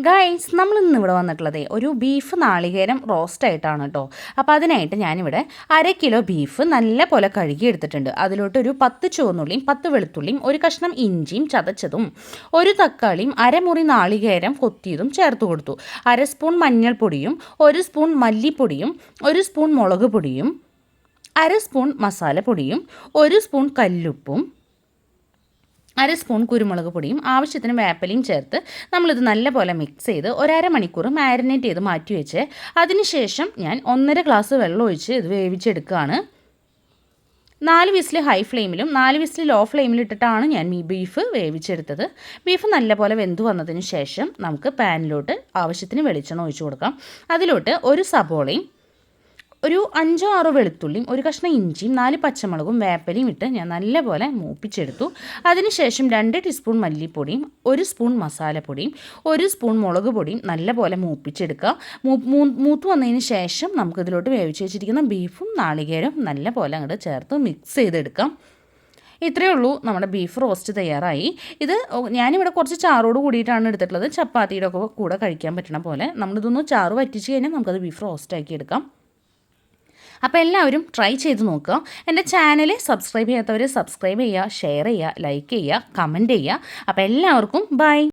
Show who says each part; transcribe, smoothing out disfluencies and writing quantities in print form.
Speaker 1: Guys നമ്മളിന്ന് ഇവിടെ വന്നിട്ടുള്ളത് ഒരു ബീഫ് നാളികേരം റോസ്റ്റ് ആയിട്ടാണ് കേട്ടോ. അപ്പോൾ അതിനായിട്ട് ഞാനിവിടെ 1/2 കിലോ ബീഫ് നല്ല പോലെ കഴുകി എടുത്തിട്ടുണ്ട്. അതിലോട്ട് ഒരു 10 ചുവന്നുള്ളിയും 10 വെളുത്തുള്ളിയും ഒരു കഷ്ണം ഇഞ്ചിയും ചതച്ചതും ഒരു തക്കാളിയും അരമുറി നാളികേരം കൊത്തിയതും ചേർത്ത് കൊടുത്തു. 1/2 സ്പൂൺ മഞ്ഞൾപ്പൊടിയും 1 സ്പൂൺ മല്ലിപ്പൊടിയും 1 സ്പൂൺ മുളക് പൊടിയും 1/2 സ്പൂൺ മസാലപ്പൊടിയും 1 സ്പൂൺ കല്ലുപ്പും 1/2 സ്പൂൺ കുരുമുളക് പൊടിയും ആവശ്യത്തിന് വേപ്പിലയും ചേർത്ത് നമ്മളിത് നല്ലപോലെ മിക്സ് ചെയ്ത് 1/2 മണിക്കൂർ മാരിനേറ്റ് ചെയ്ത് മാറ്റി വെച്ച് അതിനുശേഷം ഞാൻ 1.5 ഗ്ലാസ് വെള്ളം ഒഴിച്ച് ഇത് വേവിച്ചെടുക്കുകയാണ്. 4 വിസിൽ ഹൈ ഫ്ലെയിമിലും 4 വിസിൽ ലോ ഫ്ലെയിമിലും ഇട്ടിട്ടാണ് ഞാൻ ഈ ബീഫ് വേവിച്ചെടുത്തത്. ബീഫ് നല്ലപോലെ വെന്ത് വന്നതിന് ശേഷം നമുക്ക് പാനിലോട്ട് ആവശ്യത്തിന് വെളിച്ചെണ്ണ ഒഴിച്ച് കൊടുക്കാം. അതിലോട്ട് ഒരു സബോളയും ഒരു 5-6 വെളുത്തുള്ളിയും ഒരു കഷ്ണം ഇഞ്ചിയും 4 പച്ചമുളകും വേപ്പിലയും ഇട്ട് ഞാൻ നല്ലപോലെ മൂപ്പിച്ചെടുത്തു. അതിനുശേഷം 2 ടീസ്പൂൺ മല്ലിപ്പൊടിയും 1 സ്പൂൺ മസാലപ്പൊടിയും 1 സ്പൂൺ മുളക് പൊടിയും നല്ലപോലെ മൂപ്പിച്ചെടുക്കുക. മൂത്ത് വന്നതിന് ശേഷം നമുക്കിതിലോട്ട് വേവിച്ച് വെച്ചിരിക്കുന്ന ബീഫും നാളികേരവും നല്ലപോലെ അങ്ങോട്ട് ചേർത്ത് മിക്സ് ചെയ്തെടുക്കാം. ഇത്രയേ ഉള്ളൂ, നമ്മുടെ ബീഫ് റോസ്റ്റ് തയ്യാറായി. ഇത് ഞാനിവിടെ കുറച്ച് ചാറോട് കൂടിയിട്ടാണ് എടുത്തിട്ടുള്ളത്. ചപ്പാത്തിയുടെ ഒക്കെ കൂടെ കഴിക്കാൻ പറ്റണ പോലെ നമ്മളിതൊന്ന് ചാറ് വറ്റിച്ച് കഴിഞ്ഞാൽ നമുക്കത് ബീഫ് റോസ്റ്റാക്കി എടുക്കാം. അപ്പോൾ എല്ലാവരും ട്രൈ ചെയ്ത് നോക്കുക. എൻ്റെ ചാനൽ സബ്സ്ക്രൈബ് ചെയ്യാത്തവർ സബ്സ്ക്രൈബ് ചെയ്യുക, ഷെയർ ചെയ്യുക, ലൈക്ക് ചെയ്യുക, കമൻറ്റ് ചെയ്യുക. അപ്പോൾ എല്ലാവർക്കും ബൈ.